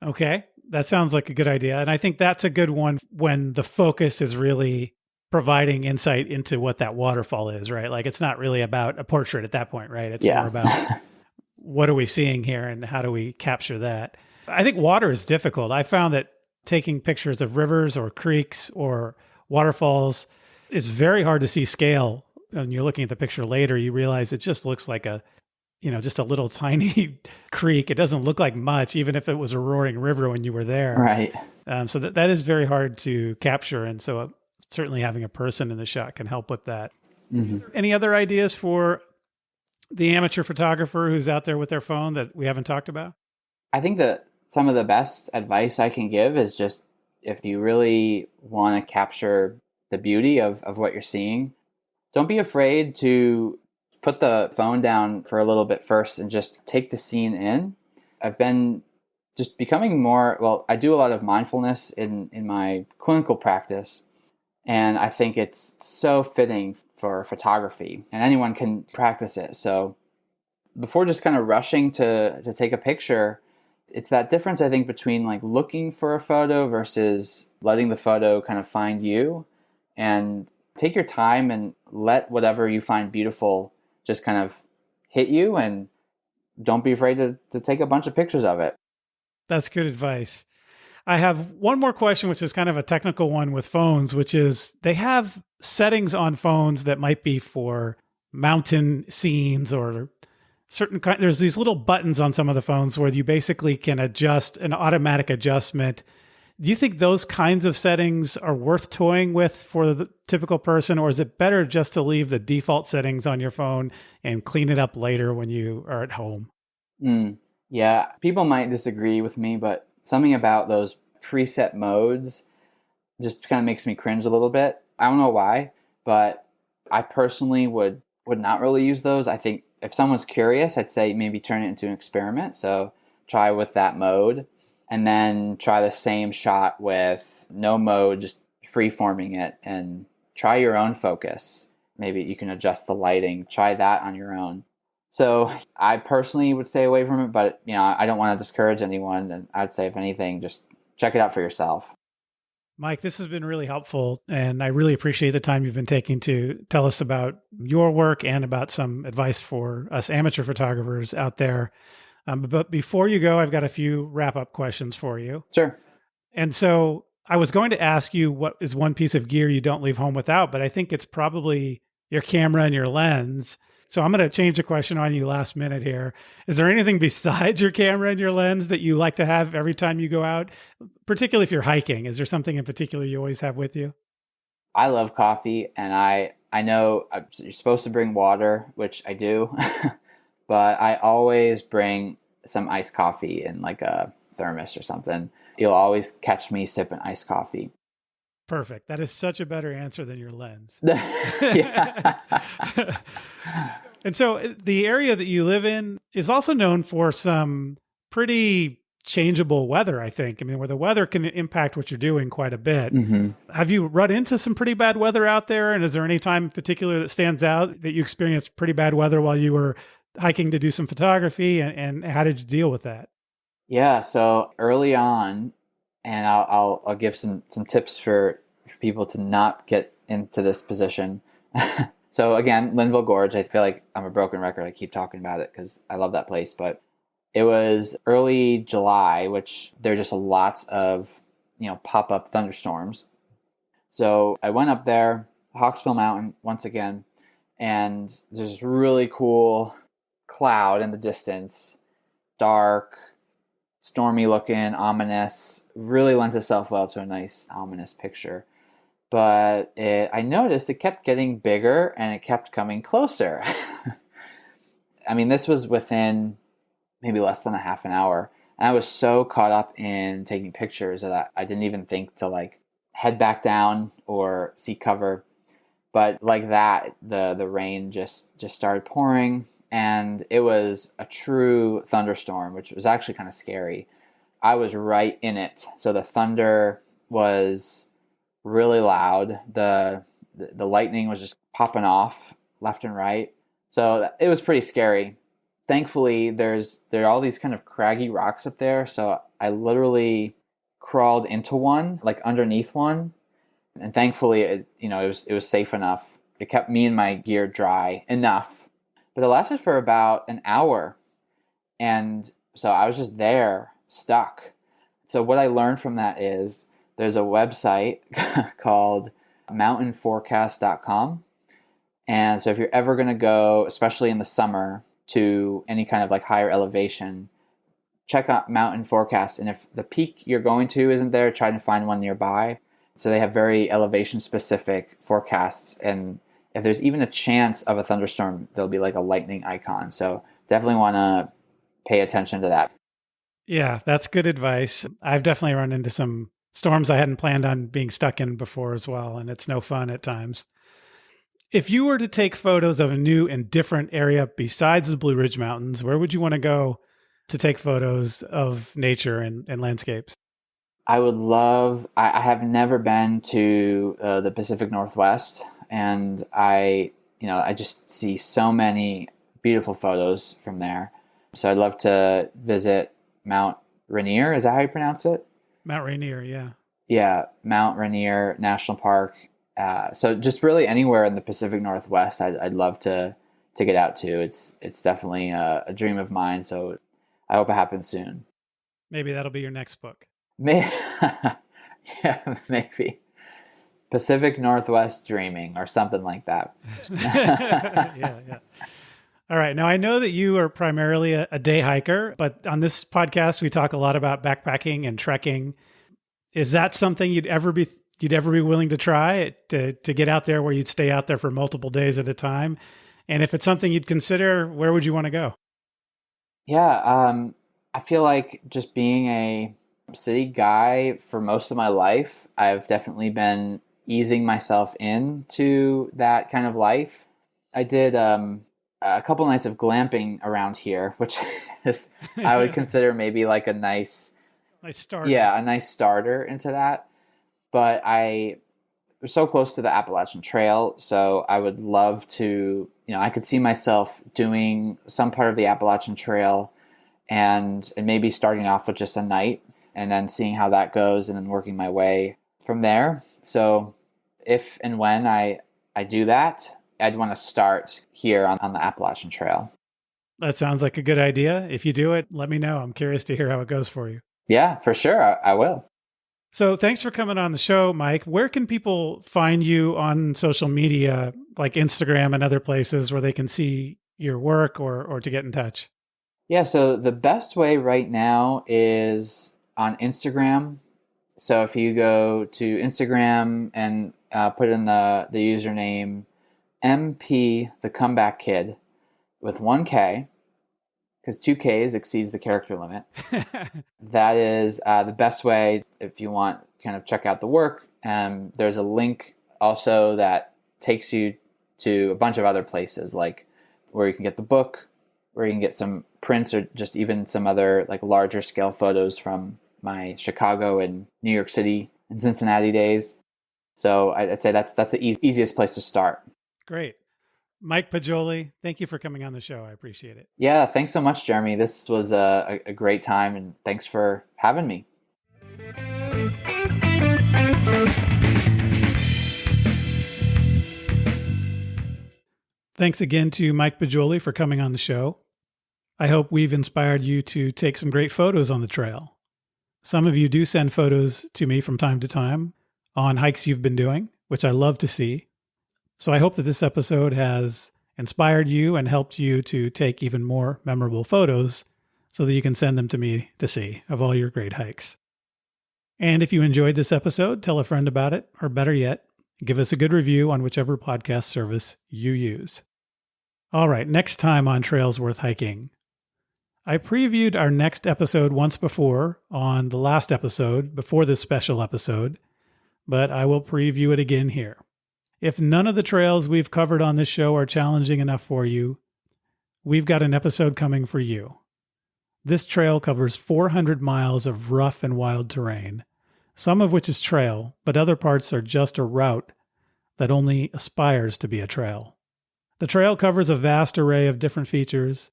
Okay. That sounds like a good idea. And I think that's a good one when the focus is really providing insight into what that waterfall is, right? Like it's not really about a portrait at that point, right? It's more about what are we seeing here and how do we capture that? I think water is difficult. I found that taking pictures of rivers or creeks or waterfalls is very hard to see scale. When you're looking at the picture later, you realize it just looks like just a little tiny creek. It doesn't look like much, even if it was a roaring river when you were there. Right. So that is very hard to capture. And so certainly having a person in the shot can help with that. Mm-hmm. Any other ideas for the amateur photographer who's out there with their phone that we haven't talked about? I think that some of the best advice I can give is just if you really want to capture the beauty of what you're seeing, don't be afraid to put the phone down for a little bit first and just take the scene in. I've been just becoming more, well, I do a lot of mindfulness in my clinical practice. And I think it's so fitting for photography, and anyone can practice it. So before just kind of rushing to take a picture, it's that difference, I think, between like looking for a photo versus letting the photo kind of find you. And take your time and let whatever you find beautiful just kind of hit you, and don't be afraid to take a bunch of pictures of it. That's good advice. I have one more question, which is kind of a technical one with phones, which is they have settings on phones that might be for mountain scenes or certain kind. There's these little buttons on some of the phones where you basically can adjust an automatic adjustment. Do you think those kinds of settings are worth toying with for the typical person, or is it better just to leave the default settings on your phone and clean it up later when you are at home? Yeah, people might disagree with me, but something about those preset modes just kind of makes me cringe a little bit. I don't know why, but I personally would not really use those. I think if someone's curious, I'd say maybe turn it into an experiment. So try with that mode, and then try the same shot with no mode, just free-forming it, and try your own focus. Maybe you can adjust the lighting. Try that on your own. So I personally would stay away from it, but I don't want to discourage anyone. And I'd say, if anything, just check it out for yourself. Mike, this has been really helpful, and I really appreciate the time you've been taking to tell us about your work and about some advice for us amateur photographers out there. But before you go, I've got a few wrap-up questions for you. Sure. And so I was going to ask you what is one piece of gear you don't leave home without, but I think it's probably your camera and your lens. So I'm going to change the question on you last minute here. Is there anything besides your camera and your lens that you like to have every time you go out, particularly if you're hiking? Is there something in particular you always have with you? I love coffee, and I know you're supposed to bring water, which I do, but I always bring some iced coffee in like a thermos or something. You'll always catch me sipping iced coffee. Perfect. That is such a better answer than your lens. And so the area that you live in is also known for some pretty changeable weather, I think. I mean, where the weather can impact what you're doing quite a bit. Mm-hmm. Have you run into some pretty bad weather out there? And is there any time in particular that stands out that you experienced pretty bad weather while you were hiking to do some photography? And how did you deal with that? Yeah, so early on, and I'll give some tips for people to not get into this position. So again, Linville Gorge, I feel like I'm a broken record. I keep talking about it because I love that place. But it was early July, which there are just lots of pop-up thunderstorms. So I went up there, Hawksbill Mountain once again, and there's this really cool cloud in the distance, dark, stormy looking, ominous, really lends itself well to a nice ominous picture. But I noticed it kept getting bigger and it kept coming closer. I mean, this was within maybe less than a half an hour. And I was so caught up in taking pictures that I didn't even think to like head back down or seek cover. But like that, the rain just started pouring, and it was a true thunderstorm, which was actually kind of scary. I was right in it. So the thunder was really loud. The lightning was just popping off left and right. So it was pretty scary. Thankfully, there are all these kind of craggy rocks up there. So I literally crawled into one, like underneath one. And thankfully, it was safe enough. It kept me and my gear dry enough. But it lasted for about an hour. And so I was just there, stuck. So what I learned from that is there's a website called mountainforecast.com. And so if you're ever going to go, especially in the summer, to any kind of like higher elevation, check out Mountain Forecast. And if the peak you're going to isn't there, try to find one nearby. So they have very elevation specific forecasts. And if there's even a chance of a thunderstorm, there'll be like a lightning icon. So definitely want to pay attention to that. Yeah, that's good advice. I've definitely run into some storms I hadn't planned on being stuck in before as well, and it's no fun at times. If you were to take photos of a new and different area besides the Blue Ridge Mountains, where would you want to go to take photos of nature and landscapes? I would love, I have never been to the Pacific Northwest, and I just see so many beautiful photos from there. So I'd love to visit Mount Rainier. Is that how you pronounce it? Mount Rainier, yeah. Yeah, Mount Rainier National Park. So just really anywhere in the Pacific Northwest, I'd love to get out to. It's definitely a dream of mine. So I hope it happens soon. Maybe that'll be your next book. Maybe, yeah, maybe Pacific Northwest Dreaming or something like that. Yeah. All right. Now, I know that you are primarily a day hiker, but on this podcast, we talk a lot about backpacking and trekking. Is that something you'd ever be willing to try, to get out there where you'd stay out there for multiple days at a time? And if it's something you'd consider, where would you want to go? Yeah, I feel like just being a city guy for most of my life, I've definitely been easing myself into that kind of life. I did a couple nights of glamping around here, which is I would consider maybe like a nice starter. Yeah, a nice starter into that. But I was so close to the Appalachian Trail, so I would love to, I could see myself doing some part of the Appalachian Trail and maybe starting off with just a night and then seeing how that goes and then working my way from there. So if and when I do that, I'd want to start here on the Appalachian Trail. That sounds like a good idea. If you do it, let me know. I'm curious to hear how it goes for you. Yeah, for sure. I will. So thanks for coming on the show, Mike. Where can people find you on social media, like Instagram and other places where they can see your work or to get in touch? Yeah, so the best way right now is on Instagram. So if you go to Instagram and put in the username MP the Comeback Kid with 1K, because 2Ks exceeds the character limit. That is the best way if you want kind of check out the work. There's a link also that takes you to a bunch of other places, like where you can get the book, where you can get some prints or just even some other like larger scale photos from my Chicago and New York City and Cincinnati days. So I'd say that's the easiest place to start. Great. Mike Poggioli, thank you for coming on the show. I appreciate it. Yeah, thanks so much, Jeremy. This was a great time, and thanks for having me. Thanks again to Mike Poggioli for coming on the show. I hope we've inspired you to take some great photos on the trail. Some of you do send photos to me from time to time on hikes you've been doing, which I love to see. So I hope that this episode has inspired you and helped you to take even more memorable photos so that you can send them to me to see of all your great hikes. And if you enjoyed this episode, tell a friend about it, or better yet, give us a good review on whichever podcast service you use. All right, next time on Trails Worth Hiking. I previewed our next episode once before on the last episode, before this special episode, but I will preview it again here. If none of the trails we've covered on this show are challenging enough for you, we've got an episode coming for you. This trail covers 400 miles of rough and wild terrain, some of which is trail, but other parts are just a route that only aspires to be a trail. The trail covers a vast array of different features,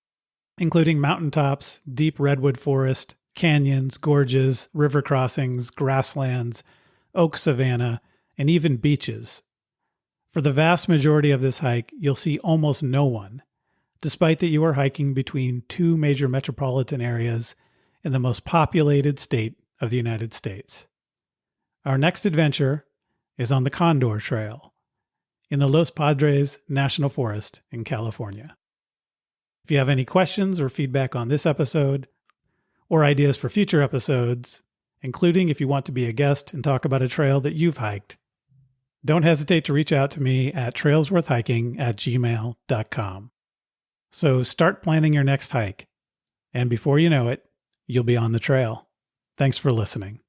including mountaintops, deep redwood forest, canyons, gorges, river crossings, grasslands, oak savanna, and even beaches. For the vast majority of this hike, you'll see almost no one, despite that you are hiking between two major metropolitan areas in the most populated state of the United States. Our next adventure is on the Condor Trail in the Los Padres National Forest in California. If you have any questions or feedback on this episode, or ideas for future episodes, including if you want to be a guest and talk about a trail that you've hiked, don't hesitate to reach out to me at trailsworthhiking@gmail.com. So start planning your next hike, and before you know it, you'll be on the trail. Thanks for listening.